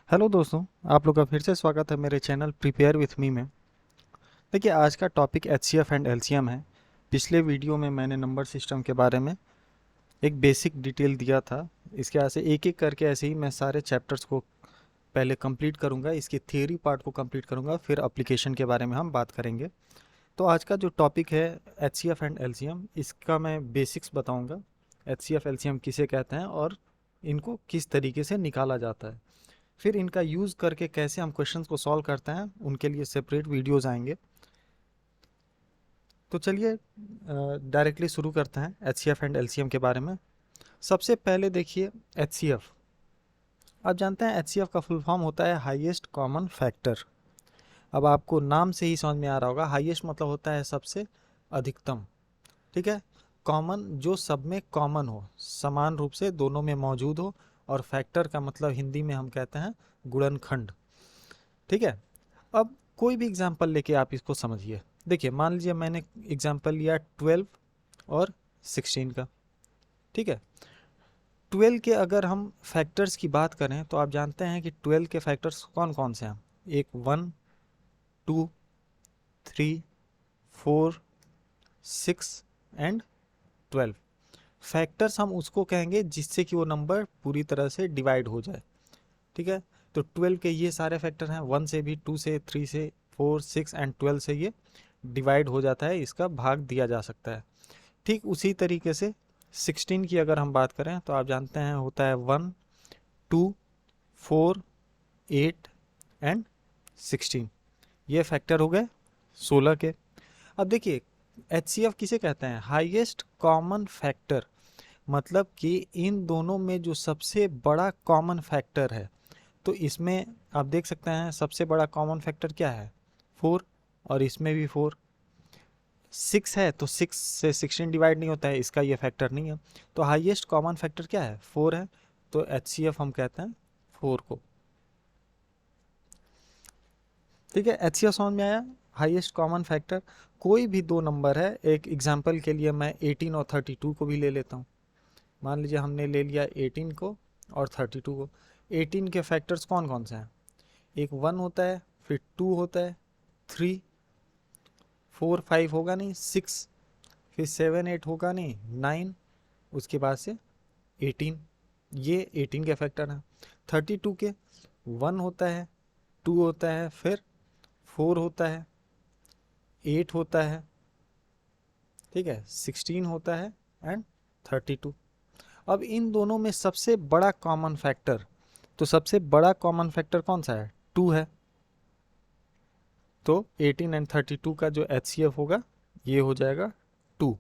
Hello दोस्तों, आप लोग का फिर से स्वागत है मेरे चैनल प्रिपेयर विथ मी में। देखिए, आज का टॉपिक एचसीएफ एंड एलसीएम है। पिछले वीडियो में मैंने नंबर सिस्टम के बारे में एक बेसिक डिटेल दिया था। इसके आज से एक एक करके ऐसे ही मैं सारे चैप्टर्स को पहले कंप्लीट करूंगा, इसकी थियरी पार्ट को कंप्लीट करूंगा, फिर एप्लीकेशन के बारे में हम बात करेंगे। तो आज का जो टॉपिक है एचसीएफ एंड एलसीएम, इसका मैं बेसिक्स बताऊँगा। एचसीएफ एलसीएम किसे कहते हैं और इनको किस तरीके से निकाला जाता है, फिर इनका यूज़ करके कैसे हम क्वेश्चंस को सॉल्व करते हैं, उनके लिए सेपरेट वीडियोस आएंगे। तो चलिए डायरेक्टली शुरू करते हैं एचसीएफ एंड एलसीएम के बारे में। सबसे पहले देखिए एचसीएफ। आप जानते हैं एचसीएफ का फुल फॉर्म होता है हाईएस्ट कॉमन फैक्टर। अब आपको नाम से ही समझ में आ रहा होगा, हाईएस्ट मतलब होता है सबसे अधिकतम, ठीक है। कॉमन जो सब में कॉमन हो, समान रूप से दोनों में मौजूद हो, और फैक्टर का मतलब हिंदी में हम कहते हैं गुणनखंड, ठीक है। अब कोई भी एग्जाम्पल लेके आप इसको समझिए। देखिए, मान लीजिए मैंने एग्जाम्पल लिया 12 और 16 का, ठीक है। 12 के अगर हम फैक्टर्स की बात करें तो आप जानते हैं कि 12 के फैक्टर्स कौन कौन से हैं। एक 1, 2, 3, 4, 6 एंड 12। फैक्टर्स हम उसको कहेंगे जिससे कि वो नंबर पूरी तरह से डिवाइड हो जाए, ठीक है। तो 12 के ये सारे फैक्टर हैं, 1 से भी, 2 से, 3 से, 4, 6 एंड 12 से ये डिवाइड हो जाता है, इसका भाग दिया जा सकता है। ठीक उसी तरीके से 16 की अगर हम बात करें तो आप जानते हैं होता है 1, 2, 4, 8 एंड 16। ये फैक्टर हो गए 16 के। अब देखिए, एचसीएफ किसे कहते हैं, हाईएस्ट कॉमन फैक्टर। मतलब कि इन दोनों में जो सबसे बड़ा कॉमन फैक्टर है, तो इसमें आप देख सकते हैं सबसे बड़ा कॉमन फैक्टर क्या है, 4। और इसमें भी 4। 6 है तो 6 से 16 डिवाइड नहीं होता है, इसका ये फैक्टर नहीं है। तो हाईएस्ट कॉमन फैक्टर क्या है, 4 है। तो एचसीएफ हम कहते हैं 4 को, ठीक है। एचसीएफ समझ में आया, हाईएस्ट कॉमन फैक्टर। कोई भी दो नंबर है, एक एग्जांपल के लिए मैं 18 और 32 को भी ले लेता हूँ। मान लीजिए हमने ले लिया 18 को और 32 को। 18 के फैक्टर्स कौन कौन से हैं, एक 1 होता है, फिर 2 होता है, 3, 4, 5 होगा नहीं, 6, फिर 7, 8 होगा नहीं, 9, उसके बाद से 18। ये 18 के फैक्टर हैं। 32 के 1 होता है, 2 होता है, फिर 4 होता है, 8 होता है, ठीक है, 16 होता है एंड 32। अब इन दोनों में सबसे बड़ा कॉमन फैक्टर, तो सबसे बड़ा कॉमन फैक्टर कौन सा है, 2 है। तो 18 एंड 32 का जो एचसीएफ होगा ये हो जाएगा 2।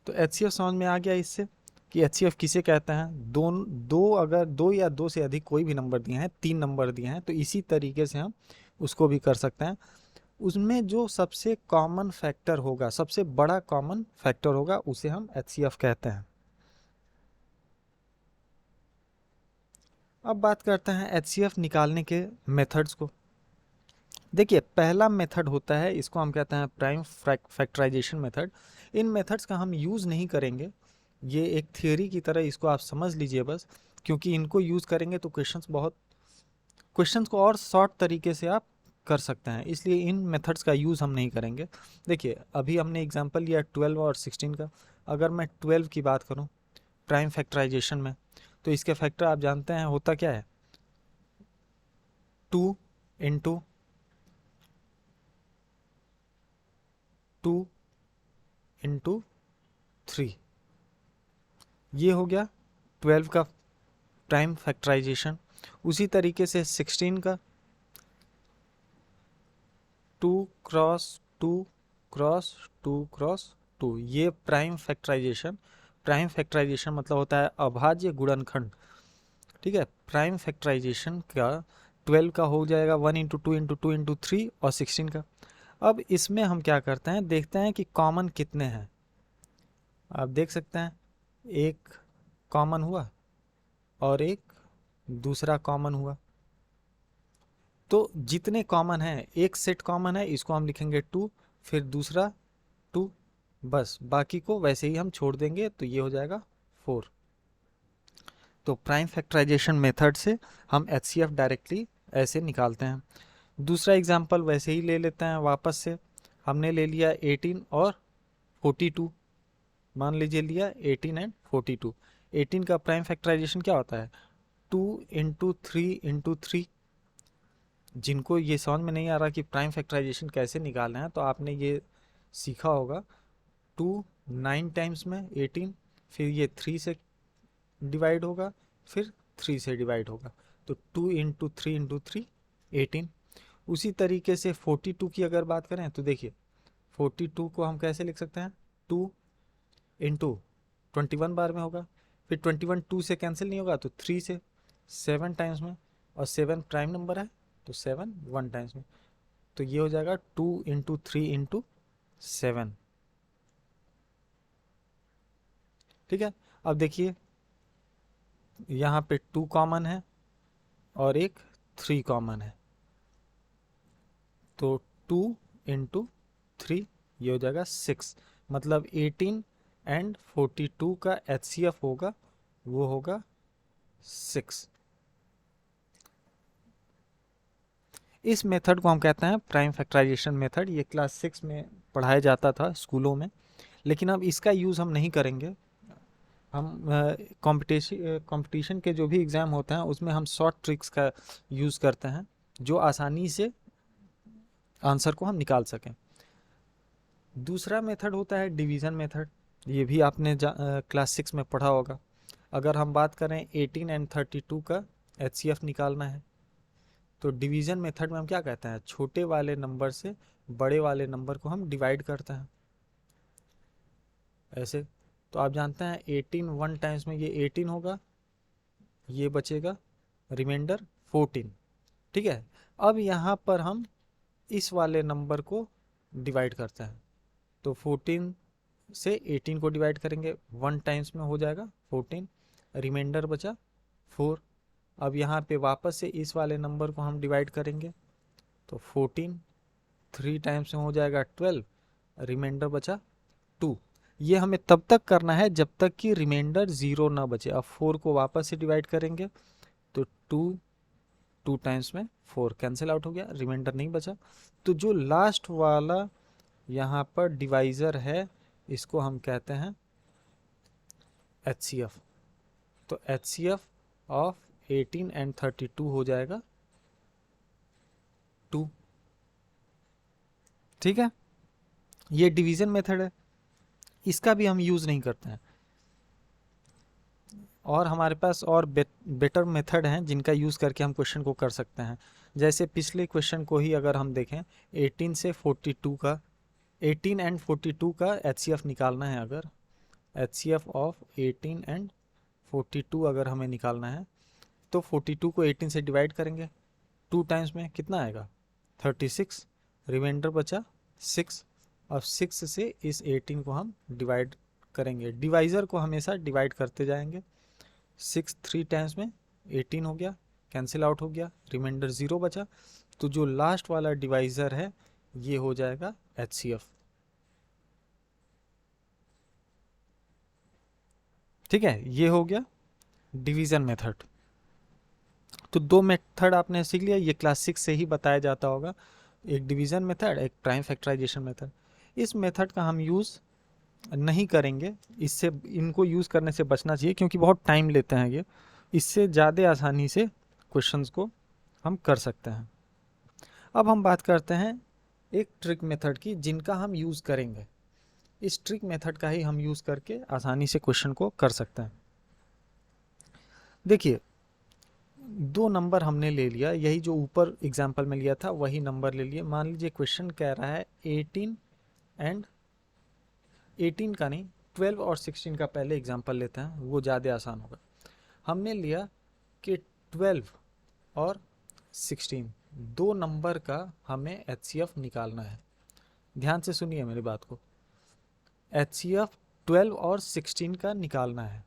तो एचसीएफ समझ में आ गया इससे कि एचसीएफ किसे कहते हैं। दो अगर दो या दो से अधिक कोई भी नंबर दिए हैं, 3 नंबर दिए हैं, तो इसी तरीके से हम उसको भी कर सकते हैं। उसमें जो सबसे कॉमन फैक्टर होगा, सबसे बड़ा कॉमन फैक्टर होगा, उसे हम एचसीएफ कहते हैं। अब बात करते हैं एचसीएफ निकालने के मेथड्स को। देखिए, पहला मेथड होता है, इसको हम कहते हैं प्राइम फैक्टराइजेशन मेथड। इन मेथड्स का हम यूज़ नहीं करेंगे, ये एक थियोरी की तरह इसको आप समझ लीजिए बस। क्योंकि इनको यूज़ करेंगे तो क्वेश्चंस को और शॉर्ट तरीके से आप कर सकते हैं, इसलिए इन मेथड्स का यूज़ हम नहीं करेंगे। देखिए, अभी हमने एग्जांपल लिया 12 और 16 का। अगर मैं 12 की बात करूं प्राइम फैक्टराइजेशन में, तो इसके फैक्टर आप जानते हैं होता क्या है, 2 इंटू 2 इंटू 3। ये हो गया 12 का प्राइम फैक्टराइजेशन। उसी तरीके से 16 का 2 क्रॉस 2 क्रॉस 2 क्रॉस 2, ये प्राइम फैक्टराइजेशन। प्राइम फैक्टराइजेशन मतलब होता है अभाज्य गुणनखंड, ठीक है। प्राइम फैक्टराइजेशन का 12 का हो जाएगा 1 इंटू 2 इंटू 2 इंटू 3, और 16 का। अब इसमें हम क्या करते हैं, देखते हैं कि कॉमन कितने हैं। आप देख सकते हैं एक कॉमन हुआ और एक दूसरा कॉमन हुआ। तो जितने कॉमन हैं, एक सेट कॉमन है, इसको हम लिखेंगे 2, फिर दूसरा 2, बस बाकी को वैसे ही हम छोड़ देंगे, तो ये हो जाएगा 4। तो प्राइम फैक्टराइजेशन मेथड से हम HCF डायरेक्टली ऐसे निकालते हैं। दूसरा एग्जांपल वैसे ही ले लेते हैं वापस से। हमने ले लिया 18 और 42, मान लीजिए लिया 18 एंड 42। 18 का प्राइम फैक्टराइजेशन क्या होता है? 2 इंटू 3 इंटू 3। जिनको ये समझ में नहीं आ रहा कि प्राइम फैक्टराइजेशन कैसे निकालना है, तो आपने ये सीखा होगा 2 9 टाइम्स में 18, फिर ये 3 से डिवाइड होगा, फिर 3 से डिवाइड होगा, तो 2 इंटू 3 इंटू 3 18। उसी तरीके से 42 की अगर बात करें तो देखिए 42 को हम कैसे लिख सकते हैं? 2 इंटू 21 बार में होगा, फिर 21 2 से कैंसिल नहीं होगा तो 3 से 7 टाइम्स में, और 7 प्राइम नंबर है तो 7 1 टाइम्स में, तो ये हो जाएगा 2 इंटू 3 इंटू 7। ठीक है, अब देखिए यहाँ पे 2 कॉमन है और एक 3 कॉमन है, तो 2 इंटू 3 ये हो जाएगा 6। मतलब 18 एंड 42 का HCF होगा, वो होगा 6। इस मेथड को हम कहते हैं प्राइम फैक्टराइजेशन मेथड। ये क्लास 6 में पढ़ाया जाता था स्कूलों में, लेकिन अब इसका यूज़ हम नहीं करेंगे। हम कंपटीशन के जो भी एग्ज़ाम होते हैं उसमें हम शॉर्ट ट्रिक्स का यूज़ करते हैं, जो आसानी से आंसर को हम निकाल सकें। दूसरा मेथड होता है डिवीज़न मेथड। ये भी आपने क्लास 6 में पढ़ा होगा। अगर हम बात करें 18 एंड 32 का HCF निकालना है, तो डिवीज़न मेथड में हम क्या कहते हैं? छोटे वाले नंबर से बड़े वाले नंबर को हम डिवाइड करते हैं ऐसे। तो आप जानते हैं 18 1 टाइम्स में ये 18 होगा, ये बचेगा रिमाइंडर 14। ठीक है, अब यहाँ पर हम इस वाले नंबर को डिवाइड करते हैं, तो 14 से 18 को डिवाइड करेंगे, 1 टाइम्स में हो जाएगा 14, रिमाइंडर बचा 4। अब यहाँ पे वापस से इस वाले नंबर को हम डिवाइड करेंगे, तो 14 3 टाइम्स में हो जाएगा 12, रिमाइंडर बचा 2। ये हमें तब तक करना है जब तक कि रिमाइंडर 0 ना बचे। अब 4 को वापस से डिवाइड करेंगे, तो 2 टाइम्स में 4 कैंसिल आउट हो गया, रिमाइंडर नहीं बचा। तो जो लास्ट वाला यहाँ पर डिवाइज़र है, इसको हम कहते हैं HCF। तो HCF ऑफ 18 एंड 32 हो जाएगा 2। ठीक है, ये डिवीज़न मेथड है, इसका भी हम यूज़ नहीं करते हैं। और हमारे पास और बेटर मेथड हैं जिनका यूज़ करके हम क्वेश्चन को कर सकते हैं। जैसे पिछले क्वेश्चन को ही अगर हम देखें, 18 से 42 का 18 एंड 42 का HCF निकालना है। अगर HCF ऑफ 18 एंड 42 अगर हमें निकालना है, तो 42 को 18 से डिवाइड करेंगे, 2 टाइम्स में कितना आएगा? 36, रिमाइंडर बचा 6। अब 6 से इस 18 को हम डिवाइड करेंगे, डिवाइज़र को हमेशा डिवाइड करते जाएंगे। 6 3 टाइम्स में 18 हो गया, कैंसिल आउट हो गया, रिमाइंडर 0 बचा। तो जो लास्ट वाला डिवाइज़र है ये हो जाएगा HCF। ठीक है, ये हो गया डिवीज़न मेथड। तो 2 मेथड आपने सीख लिया, ये क्लास 6 से ही बताया जाता होगा, एक डिवीज़न मेथड, एक प्राइम फैक्टराइजेशन मेथड। इस मेथड का हम यूज़ नहीं करेंगे, इससे इनको यूज़ करने से बचना चाहिए क्योंकि बहुत टाइम लेते हैं ये। इससे ज़्यादा आसानी से क्वेश्चंस को हम कर सकते हैं। अब हम बात करते हैं एक ट्रिक मेथड की जिनका हम यूज़ करेंगे। इस ट्रिक मेथड का ही हम यूज़ करके आसानी से क्वेश्चन को कर सकते हैं। देखिए 2 नंबर हमने ले लिया, यही जो ऊपर एग्जाम्पल में लिया था वही नंबर ले लिए। मान लीजिए क्वेश्चन कह रहा है 18 एंड 18 का नहीं, 12 और 16 का पहले एग्जाम्पल लेते हैं, वो ज़्यादा आसान होगा। हमने लिया कि 12 और 16 2 नंबर का हमें HCF निकालना है। ध्यान से सुनिए मेरी बात को, HCF 12 और 16 का निकालना है।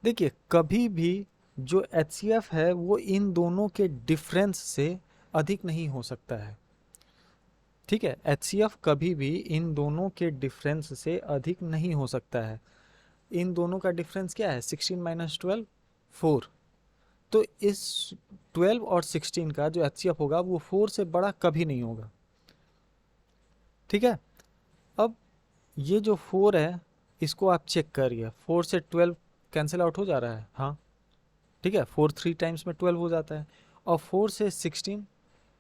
देखिए कभी भी जो HCF है वो इन दोनों के डिफरेंस से अधिक नहीं हो सकता है। ठीक है, HCF कभी भी इन दोनों के डिफरेंस से अधिक नहीं हो सकता है। इन दोनों का डिफरेंस क्या है? 16 माइनस 12 4। तो इस 12 और 16 का जो HCF होगा वो 4 से बड़ा कभी नहीं होगा। ठीक है, अब ये जो 4 है इसको आप चेक करिए, 4 से 12 कैंसिल आउट हो जा रहा है, हाँ ठीक है, 4 3 टाइम्स में 12 हो जाता है। और 4 से 16,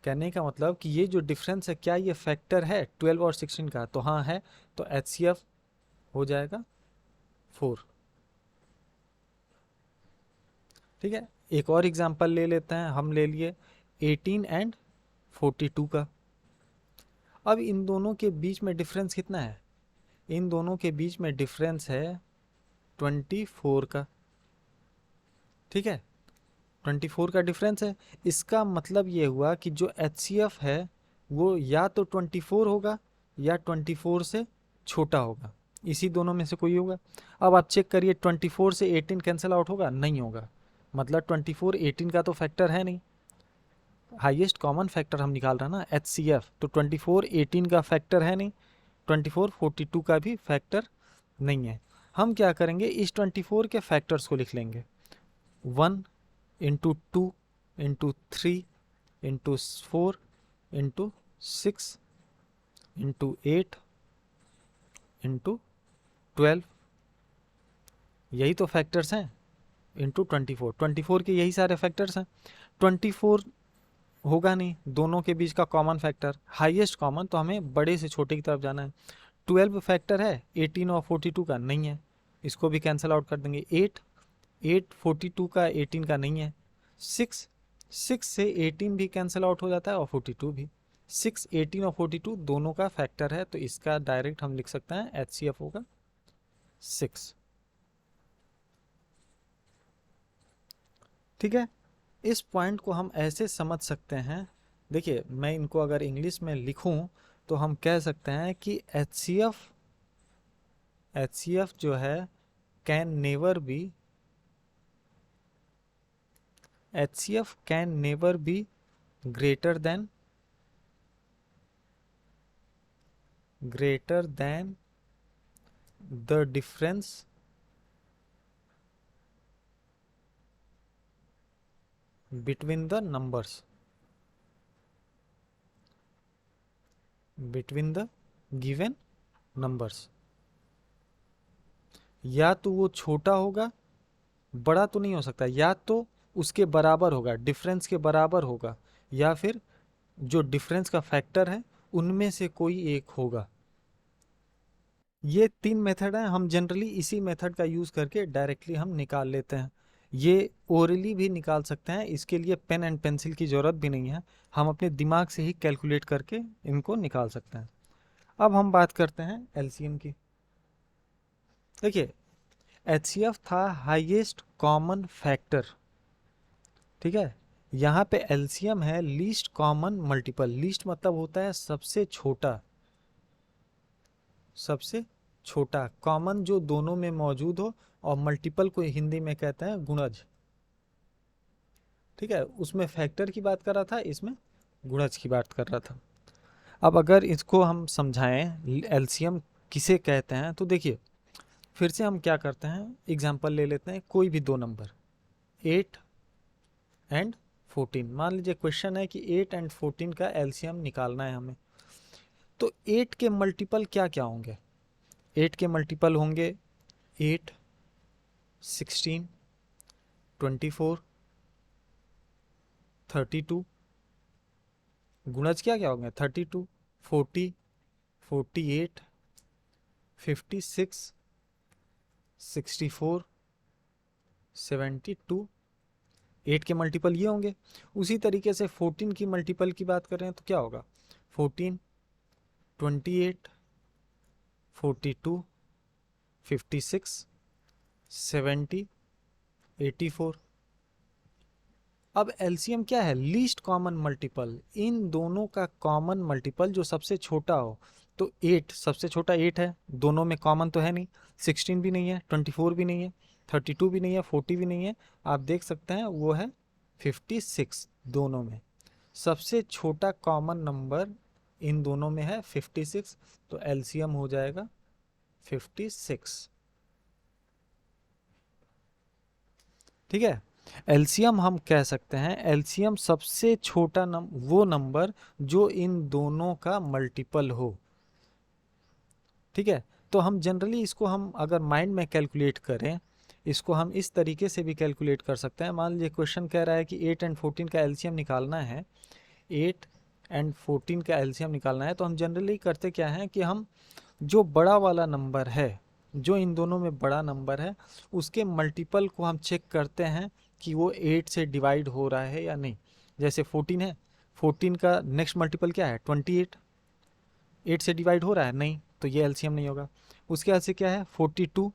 कहने का मतलब कि ये जो डिफरेंस है क्या ये फैक्टर है 12 और 16 का, तो हाँ है, तो HCF हो जाएगा 4। ठीक है, एक और एग्जांपल ले लेते हैं, हम ले लिए 18 एंड 42 का। अब इन दोनों के बीच में डिफरेंस कितना है, इन दोनों के बीच में डिफरेंस है 24 का। ठीक है, 24 का डिफरेंस है, इसका मतलब ये हुआ कि जो HCF है वो या तो 24 होगा या 24 से छोटा होगा, इसी दोनों में से कोई होगा। अब आप चेक करिए 24 से 18 कैंसिल आउट होगा, नहीं होगा, मतलब 24 18 का तो फैक्टर है नहीं, हाईएस्ट कॉमन फैक्टर हम निकाल रहे हैं ना HCF, तो 24 18 का फैक्टर है नहीं, 24 42 का भी फैक्टर नहीं है। हम क्या करेंगे, इस 24 के फैक्टर्स को लिख लेंगे, 1 into 2 into 3 into 4 into 6 into 8 into 12, यही तो फैक्टर्स हैं, इंटू 24, 24 के यही सारे फैक्टर्स हैं। 24 होगा नहीं, दोनों के बीच का कॉमन फैक्टर हाईएस्ट कॉमन, तो हमें बड़े से छोटे की तरफ जाना है। 12 फैक्टर है 18 और 42 का, नहीं है, इसको भी कैंसिल आउट कर देंगे। 8 42 का 18 का नहीं है। 6 6 से 18 भी कैंसिल आउट हो जाता है और 42 भी। 6 18 और 42 दोनों का फैक्टर है, तो इसका डायरेक्ट हम लिख सकते हैं HCF होगा 6। ठीक है, इस पॉइंट को हम ऐसे समझ सकते हैं, देखिए मैं इनको अगर इंग्लिश में लिखूं तो हम कह सकते हैं कि HCF जो है can never be, HCF can never be greater than the difference between the numbers, between the given numbers। या तो वो छोटा होगा, बड़ा तो नहीं हो सकता, या तो उसके बराबर होगा, डिफरेंस के बराबर होगा, या फिर जो डिफरेंस का फैक्टर है उनमें से कोई एक होगा। ये 3 मेथड हैं, हम जनरली इसी मेथड का यूज़ करके डायरेक्टली हम निकाल लेते हैं। ये ओरली भी निकाल सकते हैं, इसके लिए पेन एंड पेंसिल की ज़रूरत भी नहीं है, हम अपने दिमाग से ही कैलकुलेट करके इनको निकाल सकते हैं। अब हम बात करते हैं एलसीएम की। देखिए HCF था हाईएस्ट कॉमन फैक्टर, ठीक है, यहाँ पे एलसीएम है लीस्ट कॉमन मल्टीपल। लीस्ट मतलब होता है सबसे छोटा, सबसे छोटा, कॉमन जो दोनों में मौजूद हो, और मल्टीपल को हिंदी में कहते हैं गुणज। ठीक है, उसमें फैक्टर की बात कर रहा था, इसमें गुणज की बात कर रहा था। अब अगर इसको हम समझाएं एलसीएम किसे कहते हैं, तो देखिए फिर से हम क्या करते हैं, एग्जांपल ले लेते हैं, कोई भी दो नंबर 8 एंड 14, मान लीजिए क्वेश्चन है कि 8 एंड 14 का एलसीएम निकालना है हमें। तो 8 के मल्टीपल क्या क्या होंगे, 8 के मल्टीपल होंगे 8 16 24 32, गुणज क्या क्या होंगे 32 40 48 56 64 72, 8 के मल्टीपल ये होंगे। उसी तरीके से 14 की मल्टीपल की बात करें तो क्या होगा, 14 28 42 56 70 84। अब एलसीएम क्या है, लीस्ट कॉमन मल्टीपल, इन दोनों का कॉमन मल्टीपल जो सबसे छोटा हो। तो 8 सबसे छोटा 8 है, दोनों में कॉमन तो है नहीं, 16 भी नहीं है, 24 भी नहीं है, 32 भी नहीं है, 40 भी नहीं है, आप देख सकते हैं वो है 56, दोनों में सबसे छोटा कॉमन नंबर इन दोनों में है 56, तो एलसीएम हो जाएगा 56। ठीक है। एलसीएम हम कह सकते हैं, एलसीएम सबसे छोटा वो नंबर जो इन दोनों का मल्टीपल हो। ठीक है, तो हम जनरली इसको हम अगर माइंड में कैलकुलेट करें, इसको हम इस तरीके से भी कैलकुलेट कर सकते हैं। मान लीजिए क्वेश्चन कह रहा है कि 8 एंड 14 का एलसीएम निकालना है, 8 एंड 14 का एलसीएम निकालना है, तो हम जनरली करते क्या है कि हम जो बड़ा वाला नंबर है, जो इन दोनों में बड़ा नंबर है, उसके मल्टीपल को हम चेक करते हैं कि वो 8 से डिवाइड हो रहा है या नहीं। जैसे 14 है, 14 का नेक्स्ट मल्टीपल क्या है 28, 8 से डिवाइड हो रहा है नहीं, तो ये एलसीएम नहीं होगा। उसके बाद से क्या है 42,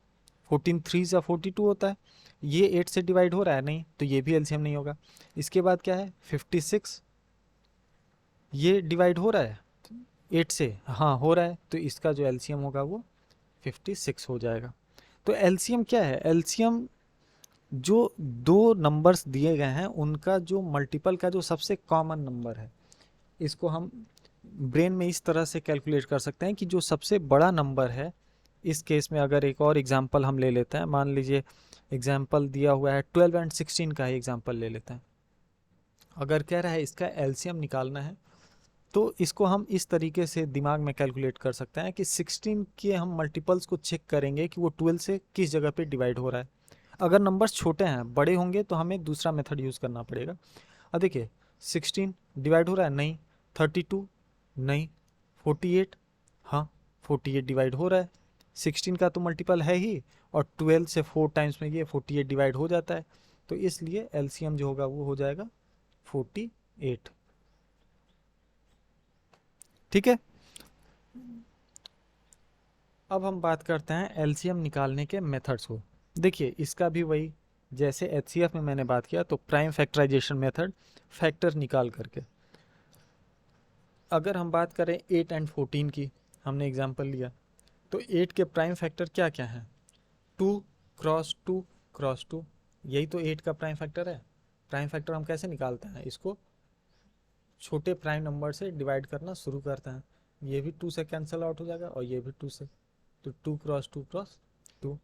14 3 या 42 होता है, ये 8 से डिवाइड हो रहा है नहीं, तो ये भी एलसीएम नहीं होगा। इसके बाद क्या है 56, ये डिवाइड हो रहा है 8 से, हाँ हो रहा है, तो इसका जो एलसीएम होगा वो 56 हो जाएगा। तो एलसीएम क्या है, एलसीएम जो दो नंबर्स दिए गए हैं उनका जो मल्टीपल का जो सबसे कॉमन नंबर है, इसको हम ब्रेन में इस तरह से कैलकुलेट कर सकते हैं कि जो सबसे बड़ा नंबर है, इस केस में अगर एक और एग्जांपल हम ले लेते हैं, मान लीजिए एग्जांपल दिया हुआ है 12 एंड 16 का ही एग्जांपल ले लेते हैं। अगर कह रहा है इसका एलसीएम निकालना है, तो इसको हम इस तरीके से दिमाग में कैलकुलेट कर सकते हैं कि 16 के हम मल्टीपल्स को चेक करेंगे कि वो 12 से किस जगह पे डिवाइड हो रहा है। अगर नंबर्स छोटे हैं, बड़े होंगे तो हमें दूसरा मेथड यूज़ करना पड़ेगा। अब देखिए 16 डिवाइड हो रहा है नहीं, 32 नहीं, 48 हाँ 48 डिवाइड हो रहा है, 16 का तो मल्टीपल है ही, और 12 से 4 टाइम्स में ये 48 डिवाइड हो जाता है, तो इसलिए एलसीएम जो होगा वो हो जाएगा 48। ठीक है, अब हम बात करते हैं एलसीएम निकालने के मेथड्स को। देखिए इसका भी वही, जैसे एचसीएफ में मैंने बात किया, तो प्राइम फैक्टराइजेशन मेथड, फैक्टर निकाल करके। अगर हम बात करें 8 एंड 14 की, हमने एग्जांपल लिया, तो 8 के प्राइम फैक्टर क्या क्या हैं, 2 क्रॉस 2 क्रॉस 2, यही तो 8 का प्राइम फैक्टर है। प्राइम फैक्टर हम कैसे निकालते हैं, इसको छोटे प्राइम नंबर से डिवाइड करना शुरू करते हैं, ये भी 2 से कैंसिल आउट हो जाएगा और ये भी 2 से, तो 2 क्रॉस 2 क्रॉस 2।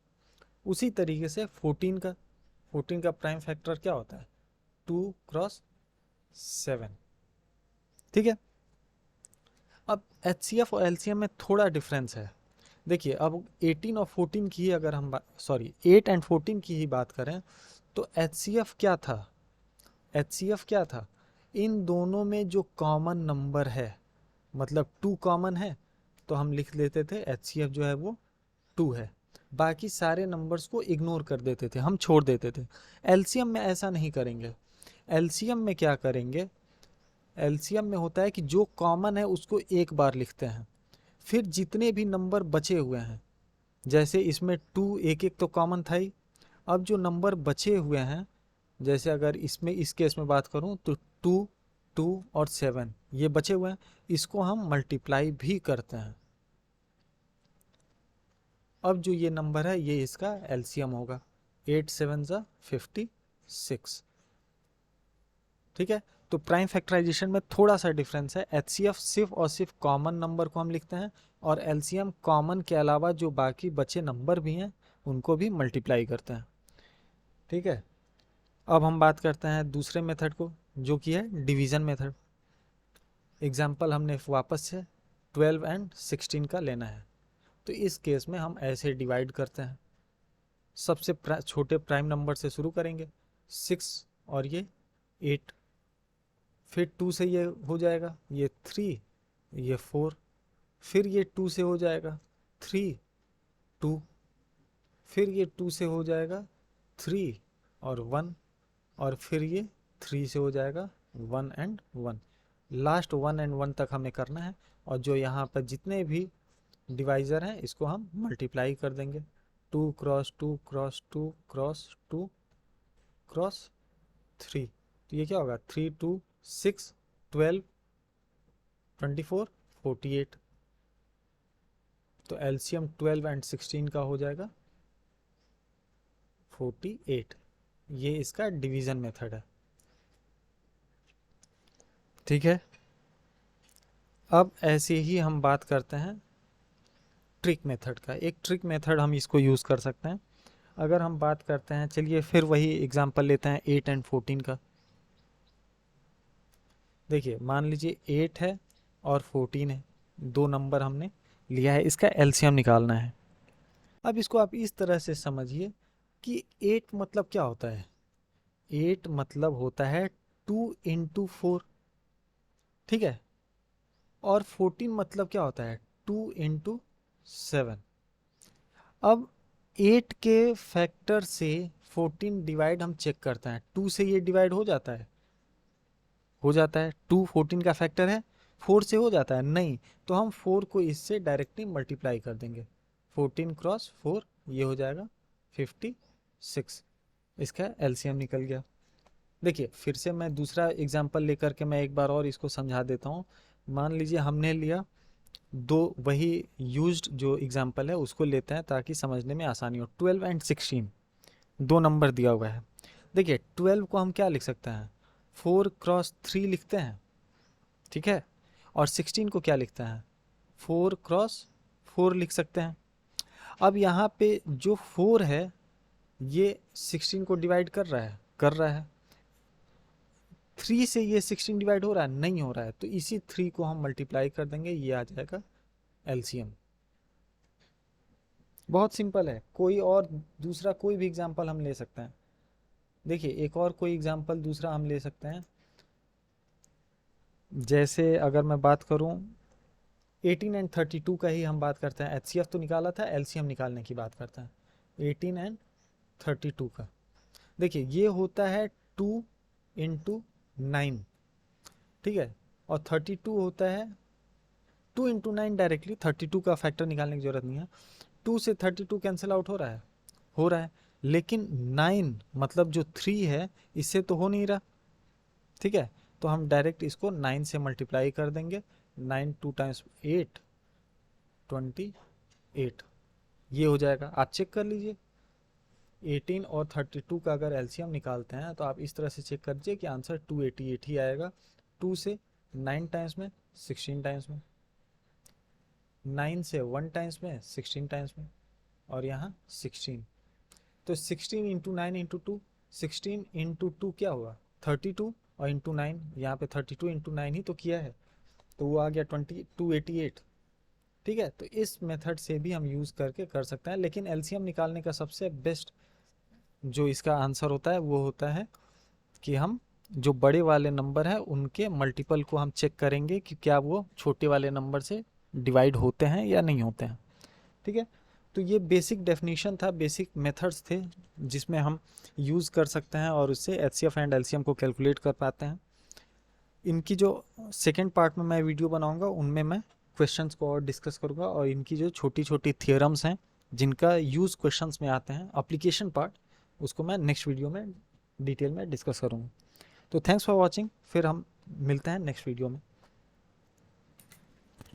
उसी तरीके से 14 का प्राइम फैक्टर क्या होता है, 2 क्रॉस 7। ठीक है, अब एचसीएफ और एलसीएम में थोड़ा डिफरेंस है। देखिए अब 18 और 14 की ही अगर हम सॉरी 8 एंड 14 की ही बात करें, तो एचसीएफ क्या था, एचसीएफ क्या था, इन दोनों में जो कॉमन नंबर है, मतलब 2 कॉमन है, तो हम लिख लेते थे एचसीएफ जो है वो 2 है, बाकी सारे नंबर्स को इग्नोर कर देते थे, हम छोड़ देते थे। एलसीएम में ऐसा नहीं करेंगे। एलसीएम में क्या करेंगे, एलसीएम में होता है कि जो कॉमन है उसको एक बार लिखते हैं, फिर जितने भी नंबर बचे हुए हैं, जैसे इसमें 2 एक एक तो कॉमन था ही, अब जो नंबर बचे हुए हैं, जैसे अगर इसमें इस केस में बात करूं तो 2 2 और 7 ये बचे हुए हैं, इसको हम मल्टीप्लाई भी करते हैं। अब जो ये नंबर है ये इसका एलसीएम होगा, 8 7 ज़ा 56। ठीक है, तो प्राइम फैक्टराइजेशन में थोड़ा सा डिफरेंस है। एचसीएफ सिर्फ और सिर्फ कॉमन नंबर को हम लिखते हैं, और एलसीएम कॉमन के अलावा जो बाकी बचे नंबर भी हैं उनको भी मल्टीप्लाई करते हैं। ठीक है, अब हम बात करते हैं दूसरे मेथड को, जो कि है डिवीज़न मेथड। एग्जाम्पल हमने वापस से 12 एंड 16 का लेना है, तो इस केस में हम ऐसे डिवाइड करते हैं, सबसे छोटे प्राइम नंबर से शुरू करेंगे, 6 और ये 8, फिर 2 से ये हो जाएगा ये 3, ये 4, फिर ये 2 से हो जाएगा 3 2, फिर ये 2 से हो जाएगा 3 और 1, और फिर ये 3 से हो जाएगा 1 एंड 1, लास्ट 1 एंड 1 तक हमें करना है। और जो यहाँ पर जितने भी डिवाइज़र हैं इसको हम मल्टीप्लाई कर देंगे, 2 क्रॉस 2 क्रॉस 2 क्रॉस 2 क्रॉस 3, तो ये क्या होगा 3 2 6 12 24 48, तो एलसीएम 12 एंड 16 का हो जाएगा 48। ये इसका डिवीज़न मेथड है। ठीक है, अब ऐसे ही हम बात करते हैं ट्रिक मेथड का। एक ट्रिक मेथड हम इसको यूज़ कर सकते हैं। अगर हम बात करते हैं, चलिए फिर वही एग्जांपल लेते हैं 8 एंड 14 का। देखिए मान लीजिए 8 है और 14 है, दो नंबर हमने लिया है, इसका एलसीएम निकालना है। अब इसको आप इस तरह से समझिए कि 8 मतलब क्या होता है, 8 मतलब होता है 2 इंटू 4, ठीक है, और 14 मतलब क्या होता है 2 इंटू 7। अब 8 के फैक्टर से 14 डिवाइड हम चेक करते हैं, 2 से ये डिवाइड हो जाता है, हो जाता है, 2 14 का फैक्टर है, 4 से हो जाता है नहीं, तो हम 4 को इससे डायरेक्टली मल्टीप्लाई कर देंगे, 14 क्रॉस 4 ये हो जाएगा 56, इसका एलसीएम निकल गया। देखिए फिर से मैं दूसरा एग्जांपल लेकर के मैं एक बार और इसको समझा देता हूँ। मान लीजिए हमने लिया दो, वही यूज्ड जो एग्जांपल है उसको लेते हैं ताकि समझने में आसानी हो। 12 एंड 16 दो नंबर दिया हुआ है। देखिए 12 को हम क्या लिख सकते हैं, 4 क्रॉस 3 लिखते हैं, ठीक है, और 16 को क्या लिखते हैं, 4 क्रॉस 4 लिख सकते हैं। अब यहाँ पे जो 4 है ये 16 को डिवाइड कर रहा है 3 से, ये 16 डिवाइड हो रहा है नहीं हो रहा है, तो इसी 3 को हम मल्टीप्लाई कर देंगे, ये आ जाएगा एलसीएम। बहुत सिंपल है। कोई और दूसरा कोई भी एग्जांपल हम ले सकते हैं। देखिए एक और कोई एग्जांपल दूसरा हम ले सकते हैं, जैसे अगर मैं बात करूं 18 एंड 32 का ही हम बात करते हैं, एचसीएफ तो निकाला था, एलसीएम निकालने की बात करते हैं 18 एंड 32 का। देखिए ये होता है 2 इंटू 9, ठीक है, और 32 होता है 2 इंटू 9 डायरेक्टली, 32 का फैक्टर निकालने की जरूरत नहीं है। 2 से 32 कैंसिल आउट हो रहा है, लेकिन 9 मतलब जो 3 है इससे तो हो नहीं रहा, ठीक है, तो हम डायरेक्ट इसको 9 से मल्टीप्लाई कर देंगे, 9 2 टाइम्स 8 28, ये हो जाएगा। आप चेक कर लीजिए 18 और 32 का अगर एलसीएम निकालते हैं तो आप इस तरह से चेक कर लीजिए कि आंसर 288 ही आएगा। 2 से 9 टाइम्स में, 16 टाइम्स में, 9 से 1 टाइम्स में, 16 टाइम्स में, और यहाँ 16, तो 16 इंटू 9 इंटू 2, 16 इंटू 2 क्या हुआ 32, और इंटू 9 यहाँ पे 32 इंटू 9 ही तो किया है, तो वो आ गया 288, ठीक है। तो इस मेथड से भी हम यूज़ करके कर सकते हैं, लेकिन एलसीएम निकालने का सबसे बेस्ट जो इसका आंसर होता है वो होता है कि हम जो बड़े वाले नंबर है उनके मल्टीपल को हम चेक करेंगे कि क्या वो छोटे वाले नंबर से डिवाइड होते हैं या नहीं होते हैं, ठीक है। तो ये बेसिक डेफिनेशन था, बेसिक मेथड्स थे जिसमें हम यूज़ कर सकते हैं और उससे एचसीएफ एंड एलसीएम को कैलकुलेट कर पाते हैं। इनकी जो सेकेंड पार्ट में मैं वीडियो बनाऊंगा उनमें मैं क्वेश्चंस को और डिस्कस करूंगा, और इनकी जो छोटी छोटी थियरम्स हैं जिनका यूज़ क्वेश्चंस में आते हैं, एप्लीकेशन पार्ट, उसको मैं नेक्स्ट वीडियो में डिटेल में डिस्कस करूँगा। तो थैंक्स फॉर वॉचिंग, फिर हम मिलते हैं नेक्स्ट वीडियो में।